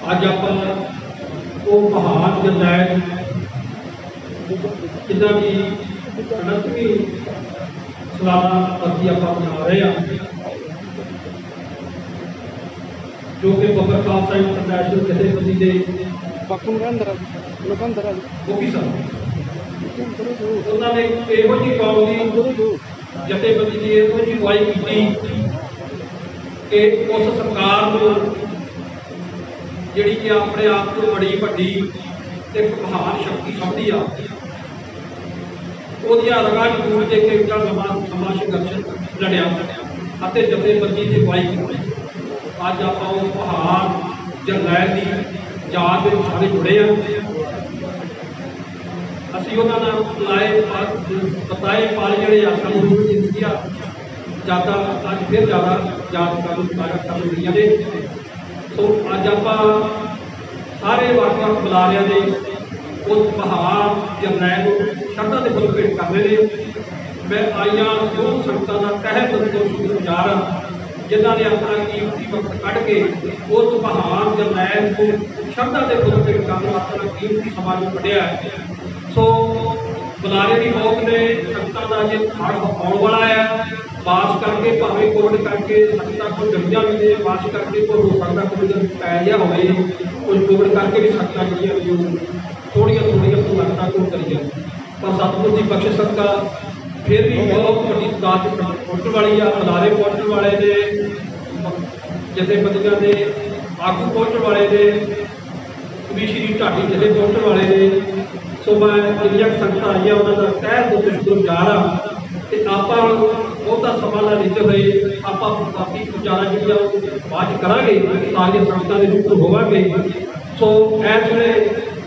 अज आप महान जरनैल जिदा भी 69वीं सालाना बरसी आप मना रहे हैं, जो कि बबर खालसा इंटरनैशनल जथेबंदी के मुखी सन। उन्होंने यहो जी कौम की जथेबंदी की यहो जी अगवाई की कि उस सरकार को जिहड़ी कि अपने आप को बड़ी वड्डी एक महान शक्ति समझी आ रगा जरूर दे के लंबा समा संघर्ष लड़िया जथेबंदी की अगवाई की। अज आप महान जरनैल की याद में सारे जुड़े हैं। असी उन्होंने लाए बताए पाल जोड़े सानू जिंदगी ज़्यादा अज फिर ज़्यादा याद कर रही ने। तो अज आप सारे वक्-वक् बुलारिया ने उस महान जरनैल को शरधा के फुल भेंट कर रहे हैं। मैं आईया जो संगतां का तहे दिल तो शुक्रगुजार हाँ जिन्होंने अपना कीमती वक्त कढ़ के उस महान जरनैल को शरधा के फुल भेंट करने अपना कीमती समाज में कढ़िया। सो बुलारे की मौत ने संगतां का जो हड़ आने वाला है, पास करके भावें कोविड करके संगतां को जमदियां भी ने पास करके कोई हो सकता कोई पै जिहा होवे कुछ कोविड करके भी संगतां जिहड़ियां जो थोड़ियां संगतां को करी जाए। पर सतगुर की बख्शिश सदका फिर भी बहुत वड्डी तादाद पहुँचने वाली आ। बुलारे पहुँचने वाले ने जथेबंदियां के आगू पहुँचने वाले ने कभी श्री ढाडी जथे पहुँचने वाले ने। सो मैं जिन्नियां संगत आई उन्होंने तह दिल तो शुक्रगुजार हाँ कि आप बहुता समा ना लेते हुए आप बाकी विचारा जी बाद करांगे सारिया संगतां दे रूबरू होवांगे। सो इस वे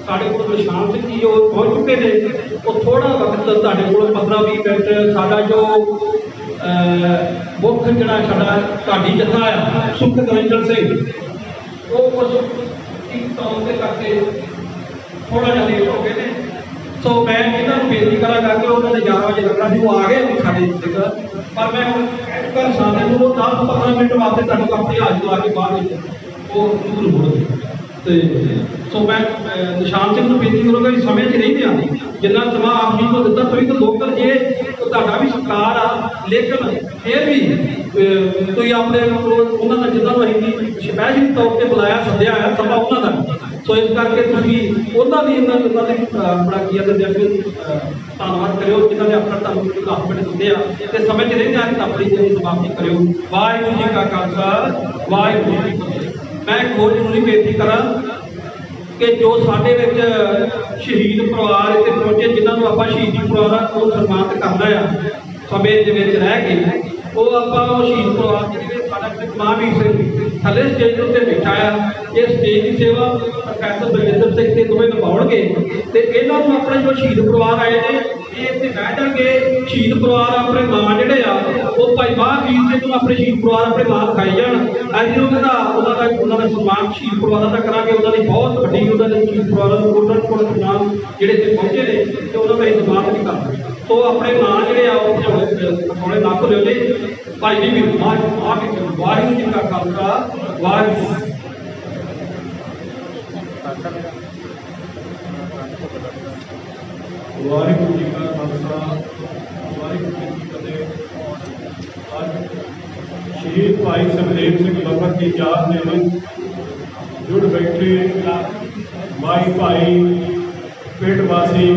साढ़े को निशान सिंह जी जो पहुँच चुके हैं वो थोड़ा वक्त तुहाडे कोल 15-20 मिनट साडा जो मुख जिहड़ा साडा ढाडी जथा आ सुख निरंजन सिंह वो कुछ एक काम से करके थोड़ा जिहा लेट हो गए हैं। सो मैं इन्होंने बेनती कराँगा कि उन्होंने 11 बजे लगना सी वो आ गए साढ़े तक, पर मैं कर सारे 10-15 मिनट वास्ते तुहानूं अपनी हाज़री ला के बाहर वो दूर हो गए। सो मैं निशान सिंह को बेनती करूँगा कि समय च नहीं दिया जिन्ना समा आप जी को दिता तुसीं तो लोकल जे तो तुहाडा भी सरकार आ, लेकिन फिर भी तुसीं अपने उन्होंने जिन्होंने असीं स्पैशल तौर पर बुलाया सद्या है सभा उन्होंने का। सो इस करके उन्होंने अपना की धन्यवाद करो जिन्होंने अपना तुहानूं 10 मिनट दिते आ ते समय च नहीं जाए अपनी समाप्ति करो। वाहिगुरू जी का खालसा वाहिगुरू जी की फतेह। मैं एक होर जरूरी बेनती करा कि जो साडे विच शहीद परिवार इत्थे पहुंचे जिन्होंने आप शहीदी परिवार को सन्मानित करना है समय के रह के वो आप शहीद परिवार महावीर सिंह थले स्टेज के उत्ते बैठा है। ये स्टेज की सेवा प्रोफैसर बलजिंदर सिंह के दोवें निभाउणगे ते इन्हां नूं अपने जो शहीद परिवार आए ने ये इत्थे बैठ जाणगे। शहीद परिवार अपने मां जिहड़े आ वो भाई महावीर सिंह नूं अपने शहीद परिवार अपने मां दिखाई जाण। असीं उन्हां दा सम्मान शहीद परिवारां दा करांगे। उन्हां दी बहुत वड्डी उन्हां दे शहीद परिवारां नूं कोटन सम्मान जिहड़े इत्थे पहुंचे ने ते उन्हां दा सम्मान भी करना। तो अपने मां जिहड़े आ थोड़े ना भुल्लिओ जी भाई जी भी वाहिगुरू जी का खालसा वाहिगुरू। ਵਾਹਿਗੁਰੂ ਜੀ ਕਾ ਖਾਲਸਾ ਵਾਹਿਗੁਰੂ ਜੀ ਕੀ ਫਤਿਹ। ਅੱਜ ਸ਼ਹੀਦ ਭਾਈ ਸੁਖਦੇਵ ਸਿੰਘ ਬੱਬਰ ਦੀ ਯਾਦ ਦੇ ਵਿੱਚ ਜੁੜ ਬੈਠੇ ਮਾਈ ਭਾਈ ਪਿੰਡ ਵਾਸੀ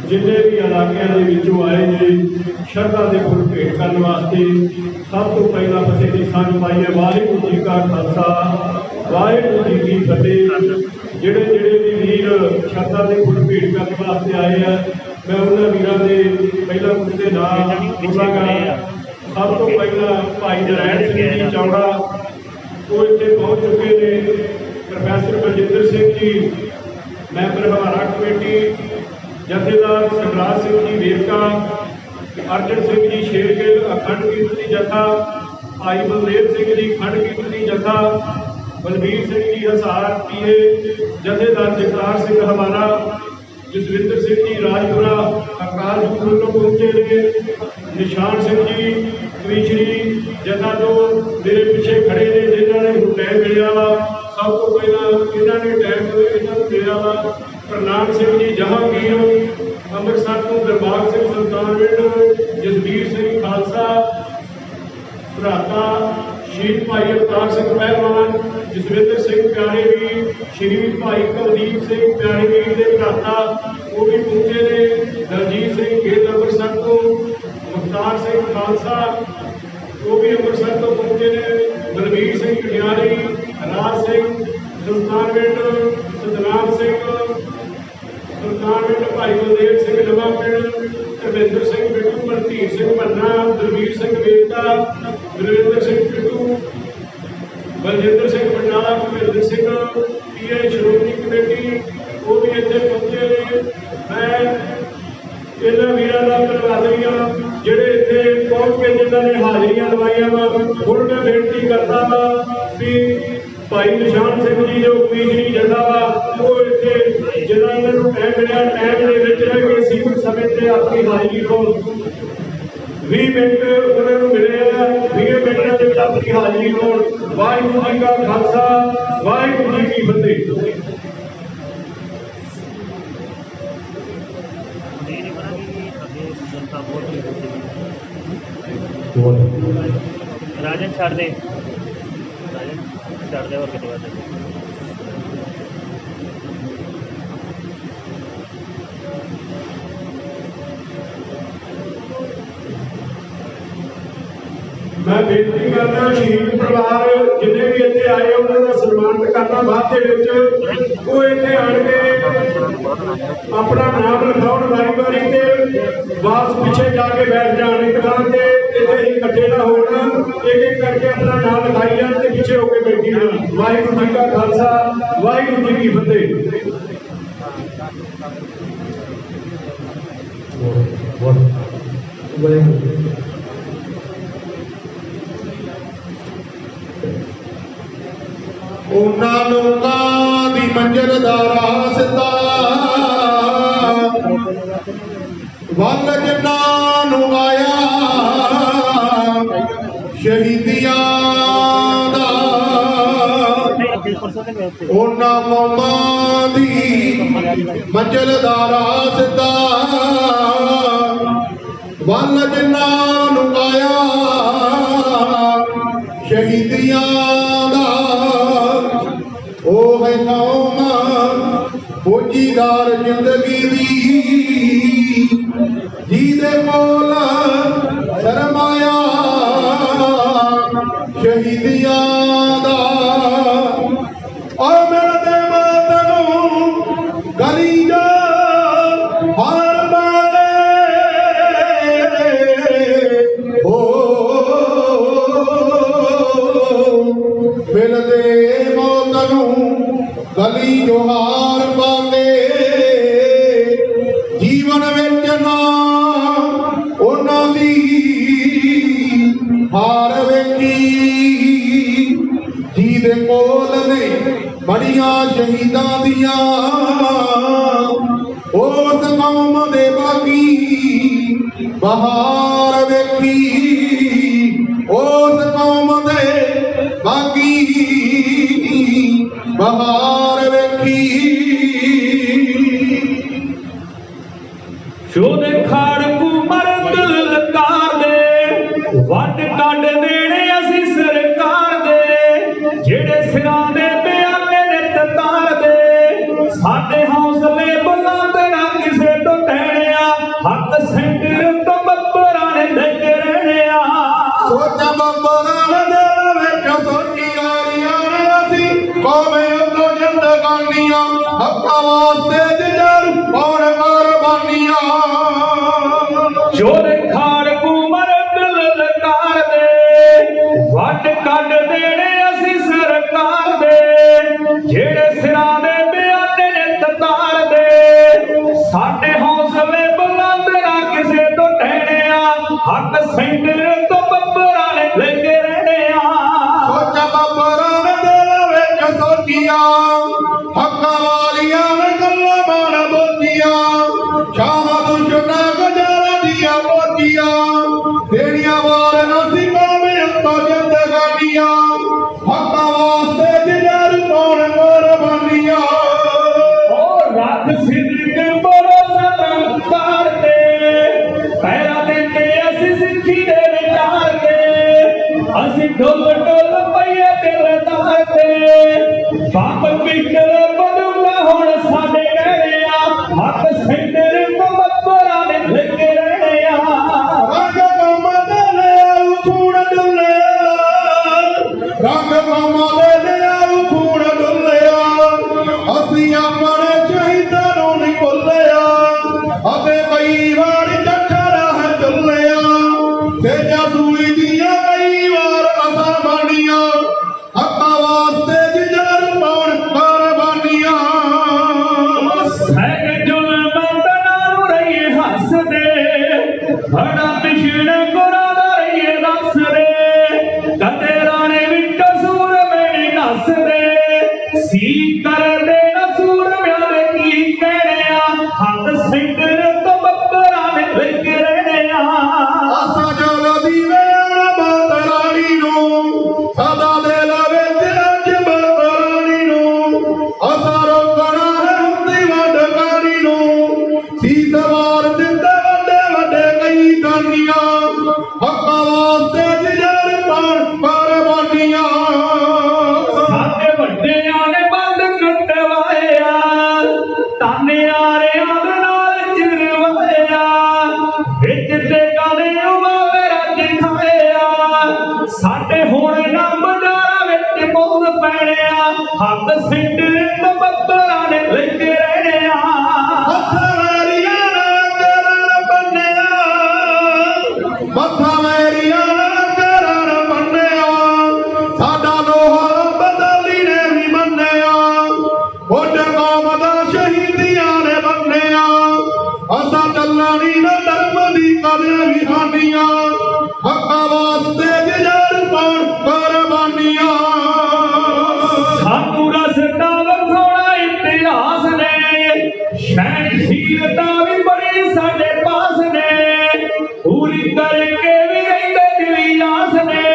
जिन्हें भी इलाकों के विचों आए ने शरधा के फुल भेंट करने वास्ते सब तो पहला फतेह की सांझ पाई है। वाहिगुरू जी का खालसा वाहिगुरू जी की फतेह। जिहड़े जिहड़े भी वीर शरधा के फुल भेंट करने वास्ते आए हैं मैं उन्होंने वीरों के पहला कुछ के नाम बोलांगा। सब तो पहला भाई नरैण सिंह जी चौड़ा वो इतने पहुँच चुके हैं। Professor Baljinder Singh ji member हवारा committee, जथेदार Sardar Singh ji Verka, Arjan Singh ji Shergill अखंड कीर्तनी जथा, भाई बलदेव सिंह जी खंड कीर्तनी जथा, बलबीर सिंह जी हसार पीए, जथेदार जगतार सिंह हमारा, जसविंदर सिंह जी राजपुरा अकाल पुरख पहुंचे ने, निशान सिंह जी कविशरी जथा तो मेरे पिछे खड़े ने जिन्होंने टाइम मिलिया वा। सब तो पहला इन्होंने टाइम इन्होंने मिलिया वा। प्रणाम सिंह जी जहांगीर अमृतसर तो दरबार सिंह सुल्तानविंड, जसबीर सिंह खालसा भराता, शहीद भाई अवतार सिंह पहलवान, जसविंदर सिंह प्यारे वीर, शहीद भाई कुलदीप सिंह प्यारे वीर के भराता वो भी पहुंचे ने। दलजीत सिंह गिल अमृतसर तो, मुख्तार सिंह खालसा वो भी अमृतसर तो पहुंचे ने। बलबीर सिंह कटियारी, राज सिंह सुल्तानविंड, सतनाम सिंह सुल्तानविंड, भाई बलदेव सिंह नवा पिंड, धर्मेंद्र सिंह बिट्टू, मनधीर सिंह भन्ना, दलवीर सिंह वेरका, गुरविंदर सिंह बिट्टू, बलजिंदर सिंह बंडाला, भुपेंद्र सिंह पीए श्रोमणी कमेटी वो भी इतने पहुंचे ने। मैं इन्होंने वीरों का धन्यवादी हाँ जोड़े इतने पहुंच के जिन्होंने हाजिरियां लवाइया वा। हुण मैं बेनती करता वा भी भाई निशान सिंह जी जो कमीशनी जथा वा वो इतने जिन्होंने टाइम मिले टाइम के सीमित समय से अपनी हाजिरी को 20 मिनट उन्होंने मिले हैं। 20 मिनटों के अपनी हाजिरी को वाहिगुरू जी का खालसा वाहिगुरू जी की फतेह। राजन छाड़ दे, राजन छाड़ दे और कितने बात है। मैं बेनती करना शहीद परिवार जिन्हें भी इतने आए उन्होंने सन्मानित करना। बाद वो इतने आन के अपना नाम लिखाउन वारी वारी से वापस पीछे जाके बैठ जाने दुकान से इतने ही इकट्ठे ना होना। एक एक करके अपना नाम लिखाई जाए तो पीछे होकर बैठी जाए। वाहिगुरू जी का खालसा वाहिगुरू जी की फतेह। ਉਹਨਾਂ ਲੋਕਾਂ ਦੀ ਮੰਜ਼ਿਲ ਦਾ ਰਾਸਤਾ ਵੱਲ ਜਿਨ੍ਹਾਂ ਨੂੰ ਆਇਆ ਸ਼ਹੀਦੀਆਂ ਦਾ ਉਹਨਾਂ ਕੌਮਾਂ ਦੀ ਮੰਜ਼ਿਲ ਦਾ ਰਾਸਤਾ ਵੱਲ ਜਿਨ੍ਹਾਂ ਨੂੰ ਆਇਆ ਸ਼ਹੀਦੀਆਂ ਉਹ ਹੈ ਕੌਮ ਫੌਜੀਦਾਰ ਜ਼ਿੰਦਗੀ ਦੀ ਜਿਹਦੇ ਕੋਲ ਸਰਮਾਇਆ ਸ਼ਹੀਦੀਆਂ ਦਾ। ਔਰ ਮਿਲਦੇ ਮਾਤਨੂੰ ਗਲੀ ਜਾ ਹਾਰ ਬਾੜੇ ਹੋ ਮਿਲਦੇ गली जो हार पाते जीवन विच ना उन्हां दी हार वेखी जिहदे कोल ने बड़ियां शहीदां दियां उस कौम दे बागी बहार वेखी उस कौम दे बागी बहार वेखी। जोरे खाड़ कुमर दिल लकार दे वट कट देने असी सरकार दे जेड़े सिरां दे बयाने ने ततार दे साडे हौसले बुलंद ना किसे तो टहने हक सेंटर तो बब्बरा ने लेके रहने सोचा बब्बरा ने दिल विच सोचिया हक्कां वालियां ने गल्लां माण बोलियां शाह दुश्मना गुजारा दिया बोलिया तेरिया वार असी पावे तो जिंदगानियां हक्कां वास्ते जिगर कौन कुर्बानियां और रख सिद्दीक भरोसा रफ्तार दे पैरा देते असी सिੱਖੀ दे विचार दे असी ढोल ढोल पईए दिलदार दे बाप पिकर बदूंगा हुण साडे कहणे हक सेंटर तो बब्बरा ने लेके रहने रंग मामा दे लिया खून डुलिया रंग मामा दे लिया खून डुलिया असी अपने शहीदां नूं नहीं भुलिया अते कई वार चक्कर है चुलिया तेजा सूली दियां कई वार असां बानियां हक्कां वास्ते जिगर पाउण कुर्बानियां सैग जुल्म तनारू रही हंस दे बड़ा मिशन गुरादा रही दस दे कते राणे विच सूर मेरी नस दे सी कर दे नसूर म्यारे की कहने हक सिंगर तो बब्बरा ने लेके रहने आसा जल दीवे माता रानी नूं सदा दिल विच अज माता रानी नूं असा रोकना है हुंदी वडकारी नूं सीस वार दित्ते वड्डे वड्डे कई दानियां हक्कां वास्ते जिगर पाण कुर्बानियां साडे वड्डियां ने बंद कटवाया ताने आरियां दे नाल चिरवाया विच ते गाने उमावे रज खाया साडे हुण ना बजारा विच मुल पैणे हक सिंटर ते बब्बरा ने लेके रहने मत्था मेरियां ना करन बन्निया मत्था मेरियां ना करन बन्निया साडा लोहा बदली ने भी मन्निया वोट कौम दा शहीदियां ने बन्निया असा चलनी ना धर्म दी कदे भी हानियां हक्कां वास्ते जिगर पाउण कुर्बानियां सानू रसता विखाउणा इतिहास ने शहनशीलता भी बड़ी साडे पास ने पूरी करके भी रहिंदे दिली आस ने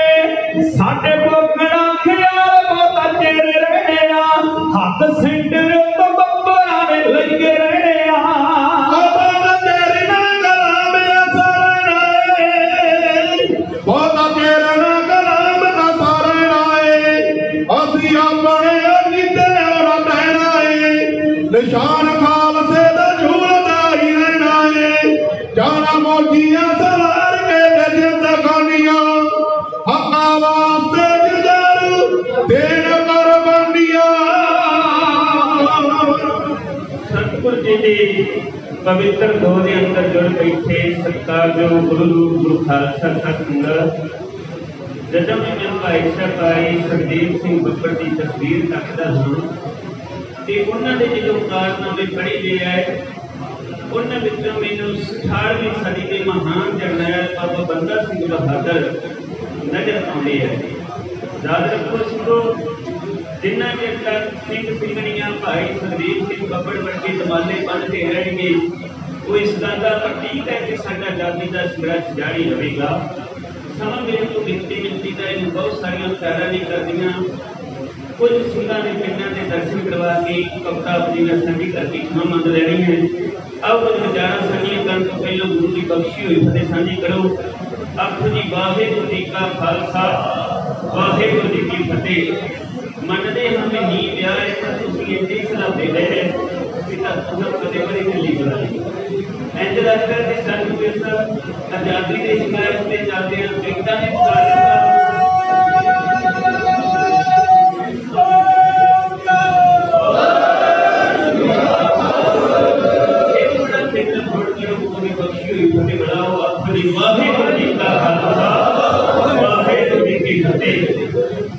साडे पोकड़ा ख्याल बहुता चेर रहने हक सेंटर तो बब्बरा ने लेके रहने बहुता चेर ना कलाम असरनाए बहुता चेर ना कलाम असरनाए असी अपने अकीदे और रहना है निशान खालसे दा झूलदा ही रहना है जाना मोजियां सवार के ते जिंदगानियां हक्कां वास्ते जिगर देन कुर्बानियां सतगुर जी ਦੀ पवित्र दो ਦੇ ਅੰਦਰ ਜੁੜ ਬੈਠੇ ਸਤਿਕਾਰਯੋਗ ਗੁਰੂ ਖਾਲਸਾ ਸਤਿਸੰਗਤ ਜਦੋਂ ਮੈਂ ਭਾਈ ਸਾਹਿਬ ਆਏ ਸਰਦੀਪ ਸਿੰਘ ਬੱਬਰ ਦੀ ਤਸਵੀਰ ਤੱਕਦਾ ਹਾਂ ਤੇ ਉਹਨਾਂ ਦੇ ਜਦੋਂ ਕਾਰਨਾਮੇ ਪੜ੍ਹੀ ਦੇ ਆਏ ਉਹਨਾਂ ਵਿੱਚੋਂ ਮੈਨੂੰ 18ਵੀਂ ਸਦੀ ਦੇ ਮਹਾਨ ਜਰਨੈਲ ਬਾਬਾ ਬੰਦਾ ਸਿੰਘ ਬਹਾਦਰ ਨਜ਼ਰ ਆਉਂਦੇ ਆ ਯਾਦ ਰੱਖੋ ਸਿੰਘੋ ਜਿੰਨਾ ਚਿਰ ਤੱਕ ਸਿੰਘ ਸਿੰਘਣੀਆਂ ਭਾਈ ਸਰਦੀਪ ਸਿੰਘ ਬੱਬਰ ਵਰਗੇ ਦਮਾਲੇ ਬੰਨ੍ਹਦੇ ਰਹਿਣਗੇ ਉਹ ਇਸ ਗੱਲ ਦਾ ਪ੍ਰਤੀਕ ਹੈ ਕਿ ਸਾਡਾ ਆਜ਼ਾਦੀ ਦਾ ਸੰਘਰਸ਼ ਜਾਰੀ ਰਹੇਗਾ ਸਮਾਂ ਮੇਰੇ ਤੋਂ ਮਿੰਟੀ ਦਾ ਇਹਨੂੰ ਬਹੁਤ ਸਾਰੀਆਂ ਪਿਆਰਾਂ ਨਹੀਂ ਕਰਦੀਆਂ ਕੁਝ ਸਿੰਘਾਂ ਦੇ ਪਿੰਡਾਂ ਦੇ ਦਰਸ਼ਨ ਕਰਵਾ ਕੇ ਕਵਿਤਾ ਆਪਣੀ ਨਾਲ ਸਾਂਝੀ ਕਰਕੇ ਖਿਮਾ ਮੰਗ ਲੈਣੀ ਹੈ ਆਓ ਕੁਝ ਵਿਚਾਰਾਂ ਸਾਂਝੀਆਂ ਕਰਨ ਤੋਂ ਪਹਿਲਾਂ ਗੁਰੂ ਦੀ ਬਖਸ਼ੀ ਹੋਈ ਫਤਿਹ ਸਾਂਝੀ ਕਰੋ ਆਖੋ ਜੀ ਵਾਹਿਗੁਰੂ ਜੀ ਕਾ ਖਾਲਸਾ ਵਾਹਿਗੁਰੂ ਜੀ ਕੀ ਫਤਿਹ ਮੰਨਦੇ ਹਾਂ ਮੈਂ ਨੀ ਵਿਆਹ ਹੈ ਤਾਂ ਤੁਸੀਂ ਇੱਥੇ ਸਲਾਹ ਦੇ ਰਹੇ ਅਸੀਂ ਤਾਂ ਤੁਹਾਨੂੰ ਕਦੇ ਕਦੇ ਢਿੱਲੀ ਬੁਲਾਈ ਇੰਜ ਲੱਗਦਾ ਕਿ ਸਾਨੂੰ ਇਸ ਆਜ਼ਾਦੀ ਦੇ ਸੰਘਰਸ਼ ਤੇ ਚੱਲਦੇ ਹਾਂ ਵਿਗਤਾਂ ਨੇ ਬਖਸ਼ੀ ਇਕੱਠੀ ਹੋਈ ਫਤਿਹ ਬੁਲਾਓ ਆਪਣੀ ਵਾਹਿਗੁਰੂ ਜੀ ਕਾ ਖਾਲਸਾ ਵਾਹਿਗੁਰੂ ਜੀ ਕੀ ਫਤਿਹ।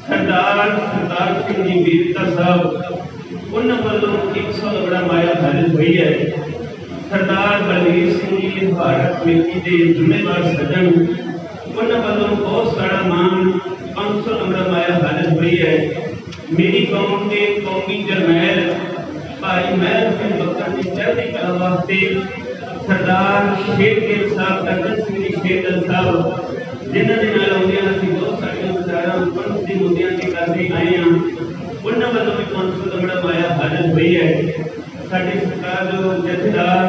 ਸਰਦਾਰ ਸਿੰਘ ਜੀ ਵੀਰਤਾ ਸਾਹਿਬ ਉਹਨਾਂ ਵੱਲੋਂ 100 ਲੰਗੜਾ ਮਾਇਆ ਹਾਜ਼ਰ ਹੋਈ ਹੈ। ਸਰਦਾਰ ਬਲਵੀਰ ਸਿੰਘ ਜੀ ਭਾਰਤ ਕਮੇਟੀ ਦੇ ਜ਼ਿੰਮੇਵਾਰ ਸੱਜਣ ਉਹਨਾਂ ਵੱਲੋਂ ਬਹੁਤ ਸਾਰਾ ਮਾਨ 500 ਲੰਗੜਾ ਮਾਇਆ ਹਾਜ਼ਰ ਹੋਈ ਹੈ। ਮੇਰੀ ਕੌਮ ਦੇ ਕੌਮੀ ਜਰਨੈਲ ਭਾਈ ਮਹਿਲ ਸਿੰਘ ਬੱਕਰ ਦੀ ਚੜ੍ਹਦੀ ਕਲਾ ਵਾਸਤੇ ਸਰਦਾਰ ਸ਼ੇਰਗਿੱਲ ਸਾਹਿਬ ਕਰਨਲ ਸਿੰਘ ਜੀ ਸ਼ੇਰਗਿੱਲ ਸਾਹਿਬ ਜਿਨ੍ਹਾਂ ਦੇ ਨਾਲ ਆਉਂਦਿਆਂ ਅਸੀਂ ਬਹੁਤ ਸਾਰੀਆਂ ਵਿਚਾਰਾਂ ਪੰਥ ਦੇ ਮੁੱਦਿਆਂ ਤੇ ਕਰਦੇ ਆਏ ਹਾਂ ਉਹਨਾਂ ਵੱਲੋਂ ਵੀ 500 ਲੰਗੜਾ ਮਾਇਆ ਹਾਜ਼ਰ ਹੋਈ ਹੈ। ਸਾਡੇ ਸਰਕਾਰ ਜੋ ਜਥੇਦਾਰ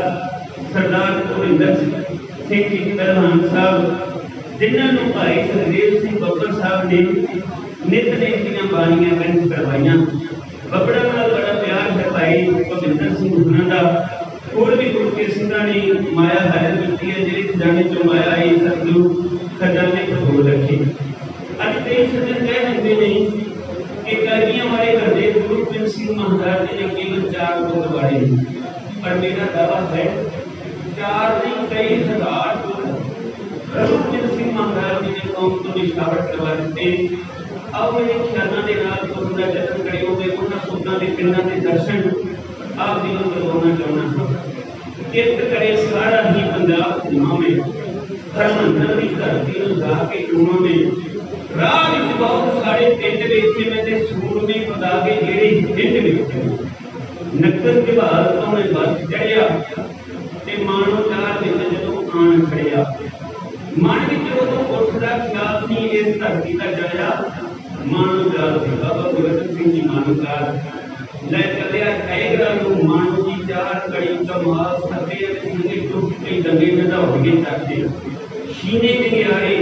ਸਰਦਾਰ ਭੁਪਿੰਦਰ ਸਿੰਘ ਜੀ ਪਹਿਲਵਾਨ ਸਾਹਿਬ ਜਿਨ੍ਹਾਂ ਨੂੰ ਭਾਈ ਸੁਖਦੇਵ ਸਿੰਘ ਬੱਬਰ ਸਾਹਿਬ ਨੇ ਨਿਤਨੇਮ ਦੀਆਂ ਬਾਣੀਆਂ ਕੰਠ ਕਰਵਾਈਆਂ। ਬੱਬਰਾਂ ਨਾਲ ਬੜਾ ਪਿਆਰ ਹੈ ਭਾਈ ਭੁਪਿੰਦਰ ਸਿੰਘ ਹੁਣਾਂ ਦਾ। ਹੋਰ ਵੀ ਗੁਰੂ ਕੇ ਸਿੰਘਾਂ ਨੇ ਮਾਇਆ ਹਾਜ਼ਰ ਕੀਤੀ ਹੈ। ਜਿਹੜੇ ਖਜ਼ਾਨੇ ਚੋਂ ਮਾਇਆ ਆਈ ਸਤਿਗੁਰੂ ਖਜ਼ਾਨੇ ਖੋਲ ਰੱਖੇ। ਅੱਜ ਕਈ ਸੱਜਣ ਕਹਿ ਦਿੰਦੇ ਨੇ ਕਿ ਕਲਗੀਆਂ ਵਾਲੇ ਘਰ ਦੇ ਗੁਰੂ ਗੋਬਿੰਦ ਸਿੰਘ ਮਹਾਰਾਜ ਜੀ ਨੇ ਕੇਵਲ 4 ਗੁਰਦੁਆਰੇ ਨੇ, ਪਰ ਮੇਰਾ ਦਾਅਵਾ ਹੈ 4 ਨਹੀਂ ਕਈ ਹਜ਼ਾਰ ਗੁਰੂ ਗੋਬਿੰਦ ਸਿੰਘ ਮਹਾਰਾਜ ਜੀ ਨੇ ਕੌਮ ਤੋਂ ਨਿਸ਼ਾਵਰ ਕਰਵਾ ਦਿੱਤੇ। ਆਓ ਮੇਰੇ ਖਿਆਲਾਂ ਦੇ ਨਾਲ ਤੁਰਨ ਦਾ ਯਤਨ ਕਰਿਓਗੇ। ਉਹਨਾਂ ਸੁਖਾਂ ਦੇ ਪਿੰਡਾਂ ਦੇ ਦਰਸ਼ਨ ਆਪ ਜੀ ਨੂੰ ਕਰਵਾਉਣਾ ਚਾਹੁੰਦਾ ਹਾਂ। ਕਿਰਤ ਕਰੇ ਸਾਰਾ ਹੀ ਪੰਜਾਬ ਘੁਮਾਵੇਂ, ਹਰਿਮੰਦਰ ਦੀ ਧਰਤੀ ਨੂੰ ਜਾ ਕੇ ਘੁਮਾਵੇਂ। ਰਾਹ ਵਿੱਚ ਬਹੁਤ ਸਾਰੇ ਪਿੰਡ ਵੇਖੇ ਮੈਂ ਤੇ ਸੂਰਮੇ ਖੁਦਾ ਕੇ ਜਿਹੜੇ ਪਿੰਡ ਵੇਖੇ। ਨਕਲ ਵਿਭਾਗ ਤੋਂ ਮੈਂ ਬੱਸ ਚੜਿਆ ਤੇ ਮਾਨੋ ਚਾਰ ਵਿੱਚ ਜਦੋਂ ਆਣ ਖੜਿਆ। ਮਨ ਵਿੱਚ ਉਦੋਂ ਉੱਠਦਾ ਖਿਆਲ ਸੀ ਇਸ ਧਰਤੀ ਦਾ ਜਾਇਆ ਮਾਨੋ ਚਾਰ ਸੀ। ਬਾਬਾ ਗੁਰਬਚਨ ਸਿੰਘ ਜੀ ਮਾਨੋ ਚਾਰ ਲੈ ਚੱਲਿਆ ਟਾਈਗਰਾਂ ਨੂੰ ਮਾਨੋ ਜੀ ਚਾਰ ਕੜੀ ਕਮਾਲ ਸੱਤੇ ਅਤੇ ਸਿੰਘੇ ਟੁੱਟ ਕੇ ਦੰਗੇ ਵਧਾਉ ਕੇ ਚਾਹਤੇ ਸ਼ੀਨੇ ਨਿਆਰੇ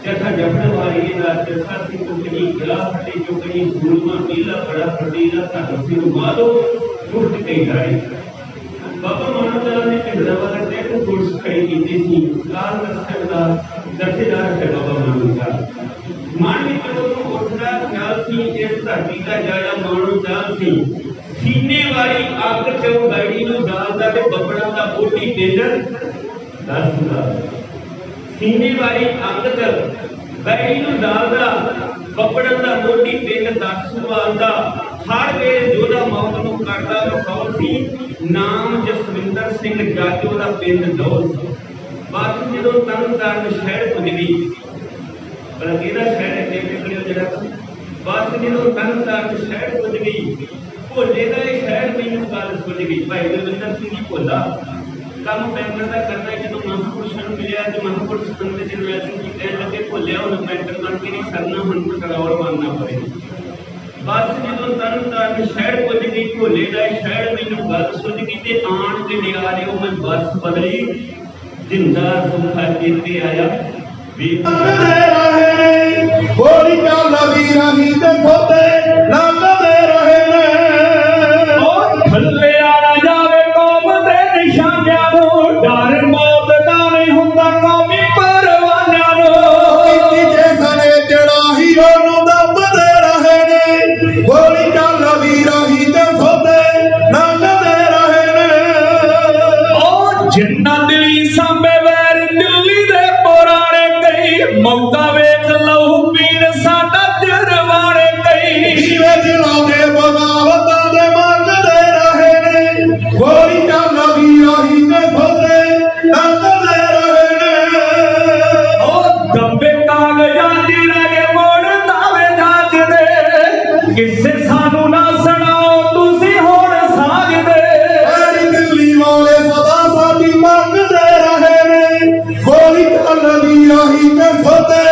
ਜਥਾ ਜਫੜ ਵਾਲੀ ਦਾ ਜਥਾ ਸਿੰਘ ਕੁਕਣੀ ਗਲਾ ਫਟੇ ਚੁਕਣੀ ਗੁਰਮਾ ਨੀਲਾ ਬੜਾ ਫਟੀਲਾ ਧਰਮ ਸਿੰਘ ਮਾਦੋ ਟੁੱਟ ਕੇ ਜਾਏ। ਬਾਬਾ ਮਾਨੋ ਚਾਰ ਨੇ ਢਿੰਗਰਾ ਵਾਲਾ ਟੈਕ ਕੋਰਸ ਖੜੀ ਕੀਤੀ ਸੀ। ਕਾਲ ਨਸਲ ਦਾ ਜਥੇਦਾਰ ਹੈ ਬਾਬਾ ਮਾਨੋ ਚਾਰ। ਮਨ ਵਿੱਚ ਉਦੋਂ ਉੱਠਦਾ ਖਿਆਲ ਸੀ ਇਸ ਧਰਤੀ ਦਾ ਜਾਇਆ ਮਾਨੋ ਚਾਰ ਸੀ। ਸੀਨੇ ਵਾਲੀ ਅੱਗ ਚੋਂ ਗਾੜੀ ਨੂੰ ਜਾਲਦਾ ਤੇ ਬੱਬੜਾਂ ਦਾ ਬੋਟੀ ਪਿੰਡ ਦੱਸਦਾ। ਸੀਨੇ ਵਾਲੀ ਅੱਗ ਚ ਗਾੜੀ ਨੂੰ ਜਾਲਦਾ ਬੱਬੜਾਂ ਦਾ ਬੋਟੀ ਪਿੰਡ ਦੱਸਵਾਲ ਦਾ। ਹਰ ਵੇਲੇ ਜੋਧਾ ਮੌਤ ਨੂੰ ਕਰਦਾ ਮਖੌਲ ਸੀ। ਨਾਮ ਜਸਵਿੰਦਰ ਸਿੰਘ ਜਾਜੋ ਦਾ ਪਿੰਡ ਦੌਲ। ਬਸ ਜਦੋਂ ਤਰਨਤਾਰਨ ਸ਼ਹਿਰ ਪੁੱਜ ਗਈ ਪਰ ਕਿਹੜਾ ਸ਼ਹਿਰ ਹੈ ਦੇਖਿਓ ਜਿਹੜਾ ਬਸ ਜਦੋਂ ਤਰਨਤਾਰਨ ਸ਼ਹਿਰ ਪੁੱਜ ਗਈ ਭੋਲੇ ਦਾ ਇਹ ਸ਼ਹਿਰ ਮੈਨੂੰ ਗੱਲ ਸੁੱਝ ਗਈ। ਭਾਈ ਗੁਰਵਿੰਦਰ ਸਿੰਘ ਜੀ ਭੋਲਾ ਕੰਮ ਪੈਂਟਰ ਦਾ ਕਰਦਾ ਜਦੋਂ ਮਹਾਂਪੁਰਸ਼ਾਂ ਨੂੰ ਮਿਲਿਆ ਤੇ ਮਹਾਂਪੁਰਸ਼ ਸੰਤ ਜਰਨੈਲ ਸਿੰਘ ਜੀ ਕਹਿਣ ਲੱਗੇ ਭੋਲਿਆ ਹੁਣ ਪੈਂਟਰ ਬਣ ਕੇ ਨਹੀਂ ਸਰਨਾ ਹੁਣ ਪਟਰੋਲ ਬਣਨਾ ਪਵੇ। ਬਸ ਜਦੋਂ ਤਰਨਤਾਰਨ ਸ਼ਹਿਰ ਪੁੱਜ ਗਈ ਭੋਲੇ ਦਾ ਇਹ ਸ਼ਹਿਰ ਮੈਨੂੰ ਗੱਲ ਸੁੱਝ ਗਈ ਤੇ ਆਣ ਕੇ ਨਿਆਰਿਓ ਮੈਂ ਬੱਸ ਬਦਲੀ ਜਿੰਦਾ ਸੁਖਾ ਚੇਤੇ ਆਇਆ ਵੀ ਗੋਲੀ ਚੱਲਦੀ ਰਹੀ ਤੇ ਸੋਤੇ ਲੰਘਦੇ ਰਹੇ ਨੇ। ਉਹ ਥੱਲਿਆ ਨਾ ਜਾਵੇ ਕੌਮ ਦੇ ਨਿਸ਼ਾਨਿਆਂ ਨੂੰ, ਡਰ ਮੌਤ ਦਾ ਨਹੀਂ ਹੁੰਦਾ ਕੌਮੀ ਪਰਵਾਨਿਆਂ ਨੂੰ। ਜੇ ਸਨੇ ਚੜਾਹੀ ਉਹਨੂੰ ਦੱਬਦੇ ਰਹੇ ਨੇ। ਗੋਲੀ ਚੱਲਦੀ ਰਹੀ ਤੇ ਸੋਤੇ ਲੰਘਦੇ ਰਹੇ ਨੇ। ਉਹ ਜਿੰਨਾ ਦਿਲੀ ਸਾਂਭੇ ਵੈਰ ਦਿੱਲੀ ਦੇ ਪੁਰਾਣੇ ਕਈ ਮੌਕਾ ਵੇਖ ਲਹੂ ਪੀਣ ਸਾਡਾ ਜਰਵਾਣੇ ਕਈ। ਜੀਵੇ ਜਲਾਉਂਦੇ ਬਗਾਵਤਾਂ ਦੇ ਮੰਗਦੇ ਰਹੇ ਨੇ। ਗੋਲੀ ਚੱਲਦੀ ਰਹੀ ਤੇ ਸੋਤੇ ਲੰਘਦੇ ਰਹੇ ਨੇ। ਉਹ ਦੱਬੇ ਕਾਗਜ਼ਾਂ ਦੀ ਰਹਿ ਗਏ ਮੋੜ ਦਾਵੇ ਜਾਗਦੇ। ਕਿਸੇ ਸਾਨੂੰ ਨਾ ਸੁਣਾਓ ਤੁਸੀਂ ਹੁਣ ਸਾਜਦੇ। ਐਡੀ ਦਿੱਲੀ ਵਾਲੇ ਸਦਾ ਸਾਡੀ ਮੰਗਦੇ ਰਹੇ ਨੇ। ਗੋਲੀ ਚੱਲਦੀ ਰਹੀ ਤੇ ਸੋਤੇ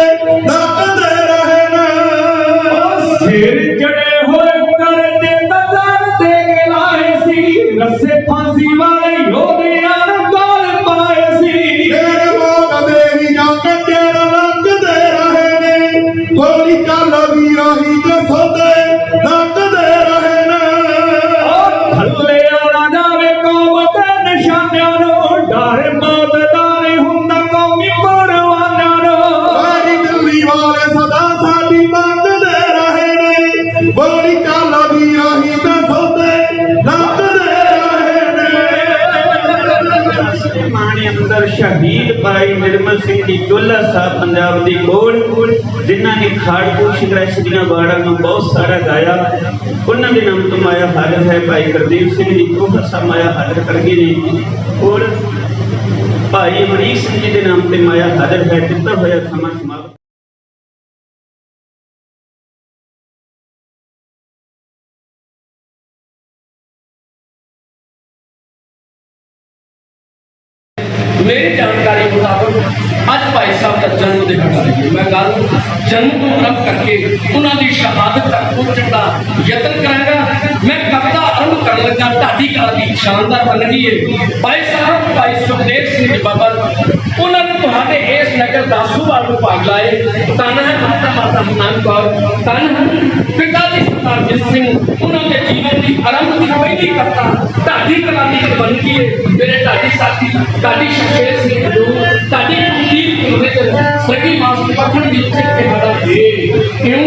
ਮਾਣ ਅੰਦਰ ਸ਼ਹੀਦ ਭਾਈ ਨਿਰਮਲ ਸਿੰਘ ਜੀ ਚੋਲਾ ਸਾਹਿਬ ਪੰਜਾਬ ਦੀ ਕੋਲ, ਜਿਨ੍ਹਾਂ ਨੇ ਖਾੜਕੂ ਸੰਘਰਸ਼ ਦੀਆਂ ਵਾੜਾਂ ਨੂੰ ਬਹੁਤ ਸਾਰਾ ਗਾਇਆ। ਉਹਨਾਂ ਦੇ ਨਾਮ ਤੋਂ ਮਾਇਆ ਹਾਜ਼ਰ ਹੈ। ਭਾਈ ਗੁਰਦੀਪ ਸਿੰਘ ਜੀ ਚੋਲਾ ਸਾਹਿਬ ਮਾਇਆ ਹਾਜ਼ਰ ਕਰ ਗਏ ਨੇ ਕੋਲ। ਭਾਈ ਅਮਰੀਕ ਸਿੰਘ ਜੀ ਦੇ ਨਾਮ ਤੇ ਮਾਇਆ ਹਾਜ਼ਰ ਹੈ। ਦਿੱਤਾ ਹੋਇਆ ਸਮਾਂ ਸਮਾਪਤ। मेरी जानकारी मुताबिक अज भाई साहब का जन्म दिहाड़ा है। मैं गल जन्म को रब करके उन्होंने शहादत तक पहुंचने का यत्न करांगा। मैं कविता आरंभ कर लगा। ढाडी कला की शानदार बनगी है। भाई साहब भाई सुखदेव सिंह जी बाबा उन्होंने तुहाडे इस नगर दासूवाल को भाग लाए। तन है माता माता हरनाम कौर, तन है पिता जी सरदार जित सिंह। उन्होंने जीवन की आरंभ की पहली कविता ढाडी कला की बनगी है। मेरे ढाडी साथी ढाडी शेर सिंह हजूर ताड़ी कुलदीप कुलदीप सगी मास पखड़ दी के हड़ा दे क्यों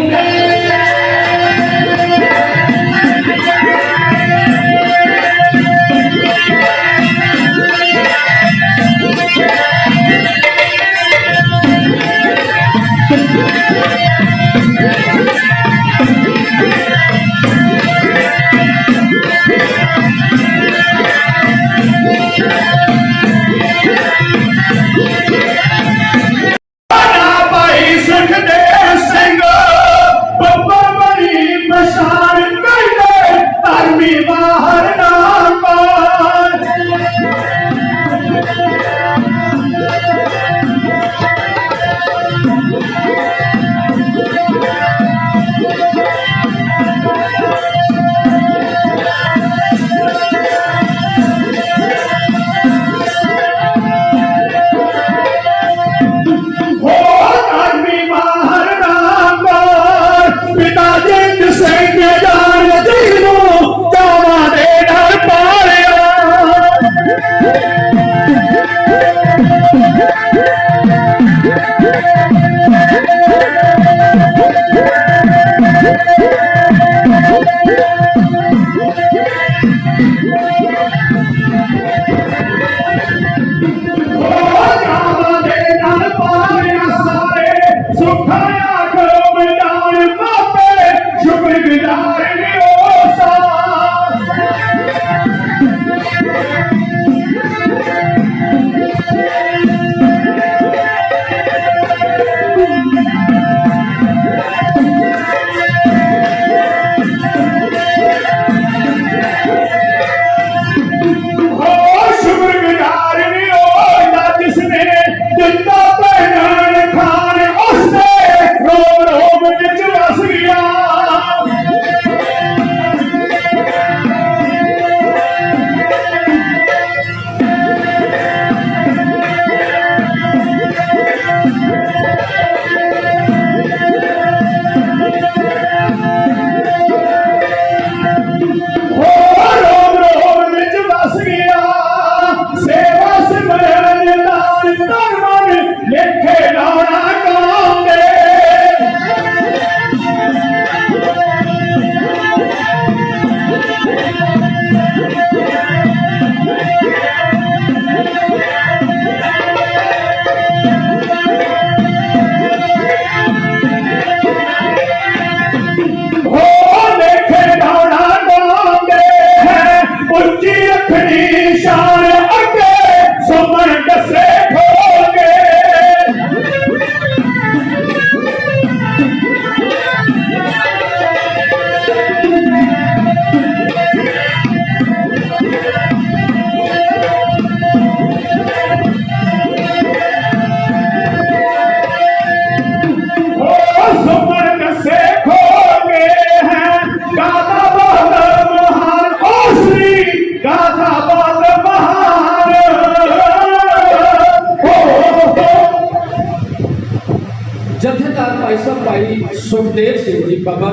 सुखदेव सिंह जी बाबा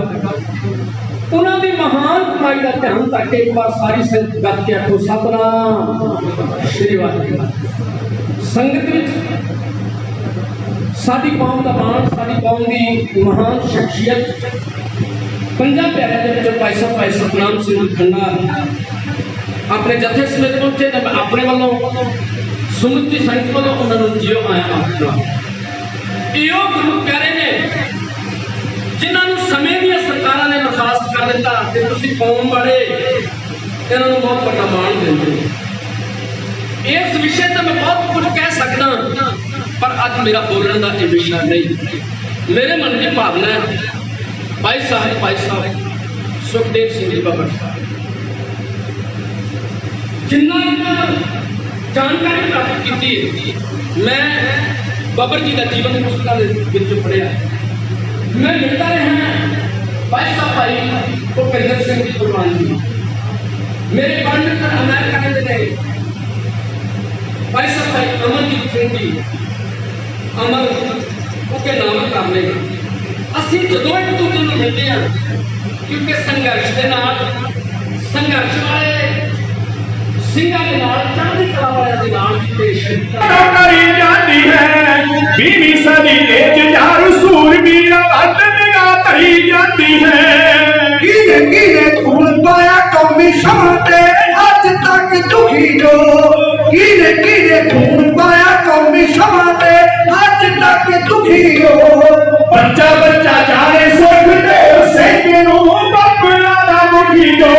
उन्होंने महान कमाई का ध्यान करके एक बार सारी संगत गत के आखो सतनाम श्री वाहिगुरू। संगत साडी कौम का मान, साडी कौम की महान शख्सियत पंजाब प्यारे के भाई सतनाम सिंह खंडा अपने जत्थे समेत पहुंचे। अपने वालों ਸੁਮਤੀ ਸੰਗਤ ਵੱਲੋਂ ਉਹਨਾਂ ਨੂੰ ਜਿਉ ਆਇਆ ਆਖਣਾ। ਇਹੋ ਗੁਰੂ ਪਿਆਰੇ ਨੇ ਜਿਨ੍ਹਾਂ ਨੂੰ ਸਮੇਂ ਦੀਆਂ ਸਰਕਾਰਾਂ ਨੇ ਬਰਖਾਸਤ ਕਰ ਦਿੱਤਾ ਤੇ ਤੁਸੀਂ ਕੌਮ ਵਾਲੇ ਇਹਨਾਂ ਨੂੰ ਬਹੁਤ ਵੱਡਾ ਮਾਣ ਦਿੰਦੇ ਹੋ। ਇਸ ਵਿਸ਼ੇ ਤੇ ਮੈਂ ਬਹੁਤ ਕੁਝ ਕਹਿ ਸਕਦਾ, ਪਰ ਅੱਜ ਮੇਰਾ ਬੋਲਣ ਦਾ ਇਹ ਵਿਸ਼ਾ ਨਹੀਂ। ਮੇਰੇ ਮਨ ਦੀ ਭਾਵਨਾ ਹੈ ਭਾਈ ਸਾਹਿਬ ਸੁਖਦੇਵ ਸਿੰਘ ਜੀ ਬੱਬਰ ਸਾਹਿਬ, ਜਿਨ੍ਹਾਂ ਜਾਣਕਾਰੀ ਪ੍ਰਾਪਤ ਕੀਤੀ ਮੈਂ ਬੱਬਰ ਜੀ ਦਾ ਜੀਵਨ ਪੁਸਤਕਾਂ ਦੇ ਵਿੱਚ ਪੜ੍ਹਿਆ। ਮੈਂ ਮਿਲਦਾ ਰਿਹਾ ਭਾਈ ਸਾਹਿਬ ਭਾਈ ਭੁਪਿੰਦਰ ਸਿੰਘ ਜੀ ਕੁਰਬਾਨ ਜੀ, ਮੇਰੇ ਪੰਡਿਤ ਅਮਰੀਕਾ ਦੇ ਨੇ ਭਾਈ ਸਾਹਿਬ ਭਾਈ ਅਮਰਜੀਤ ਸਿੰਘ ਜੀ ਅਮਰ ਉਹਕੇ ਨਾਮ ਕਰਨੇ। ਅਸੀਂ ਜਦੋਂ ਇੱਕ ਦੂਜੇ ਨੂੰ ਮਿਲਦੇ ਹਾਂ ਕਿਉਂਕਿ ਸੰਘਰਸ਼ ਦੇ ਨਾਲ ਸੰਘਰਸ਼ ਵਾਲੇ ਸਿੰਘਾਂ ਦੇ ਨਾਲ ਚੜ੍ਹਦੀ ਕਲਾ ਵਾਲਿਆਂ ਦੇ ਨਾਲ ਪੇਸ਼ ਕਰੀ ਜਾਂਦੀ ਹੈ 20ਵੀਂ ਸਦੀ ਦੇ ਜੁਝਾਰੂ ਸੂਰਬੀਰ ਵੱਧ ਨਿਗਾਹ ਧਰੀ ਜਾਂਦੀ ਹੈ। ਕਿਨੇ ਕਿਨੇ ਖੂਨ ਪਾਇਆ ਕੌਮੀ ਸ਼ਾਨ ਤੇ ਅੱਜ ਤੱਕ ਦੁਖੀ ਜੋ, ਕਿਨੇ ਕਿਨੇ ਖੂਨ ਪਾਇਆ ਕੌਮੀ ਸ਼ਾਨ ਤੇ ਅੱਜ ਤੱਕ ਦੁਖੀ ਜੋ। ਬੱਚਾ ਬੱਚਾ ਜਾਣੇ ਸੁਖ ਦੇ ਸਿੰਘ ਨੂੰ ਬਾਪਿਆਂ ਦਾ ਮੁਖੀ ਜੋ।